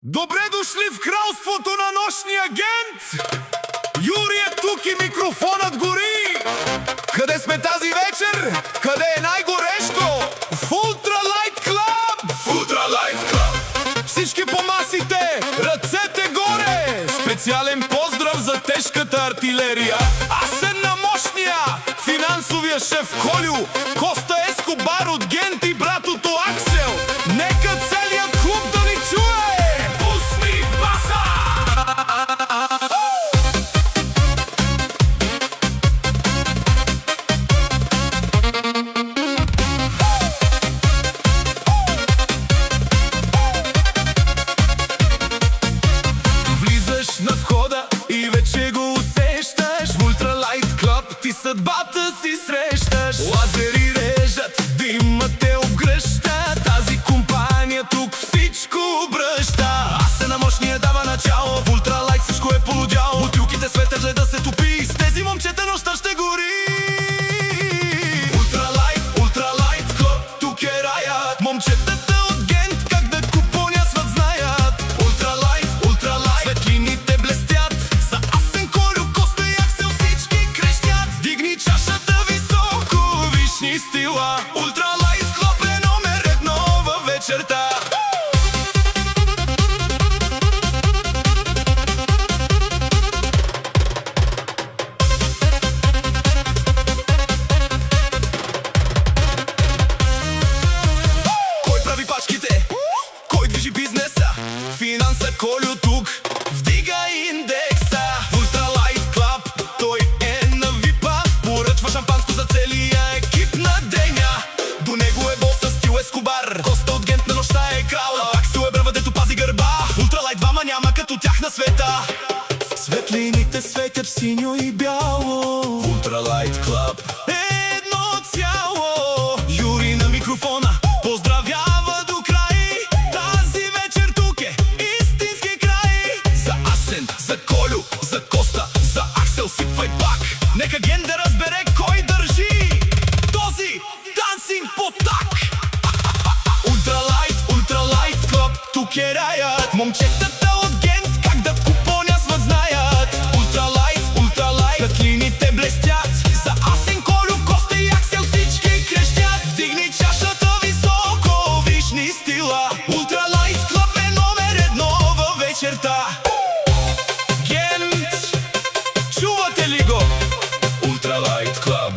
Добре дошли в кралството на нощния агент! Юри е тук и микрофонът гори! Къде сме тази вечер? Къде е най-горещо? В Ultra Light Club! Ultra Light Club! Всички по масите! Ръцете горе! Специален поздрав за тежката артилерия! Асен на мощния! Финансовия шеф Колю! Коста Ескобар от Гент и братото Аксел! Нека целият клуб да ни чуе! Пусни баса! Влизаш на входа и вече го усещаш. В Ultra Light Club ти съдбата си срещаш. Лазери режат, димът те обгръща. Тази компания тук всичко обръща. Аз се на мощния дава начало. В Ultra Light всичко е полудяло. Бутилките светят, гледа се топи. С тези момчета нощта ще гори. Ultra Light Club, тук е раят. Момчетата от Гент как да купонясват знаят. Ultra Light, светлините блестят. За Асен, Колю, Коста и Аксел всички крещят. Дигни чашата високо, виж стила. Ultra Light Club е номер едно във вечерта. Кой прави пачките? Кой движи бизнеса? Финанса Колю тук вдига индекса. В Ultra Light Club той е на випа. Поръчва шампанско за целия екип на деня. До него е боса Стил Ескобар. Коста от Гент на нощта е крал. Аксел е бръва, дето пази гърба. Ultra Light двама няма като тях на света. Светлините светят в синьо и бяло. Ultra Light Club! Едно цяло. Юри на микрофона поздравява до край. Тази вечер тук е истински край. За Асен, за Колю, за Коста, за Аксел сипвай пак. Нека Ген да разбере кой държи този дансинг потак. Ultra Light Club, тук е раят. Момчетата от Гент как да купонясват знаят. Ultra Light, светлините блестят. За Асен, Колю, Коста и Аксел всички крещят. Вдигни чашата високо, виж ни стила. Ultra Light Club е номер едно във вечерта. Гент, чувате ли го? Ultra Light Club!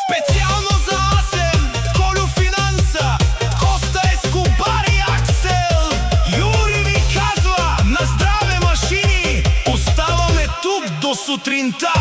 Специално за Асен, Колю Финанса, Коста Ескобар и Аксел. Юри ми казва: на здраве, машини! Оставаме тук до сутринта.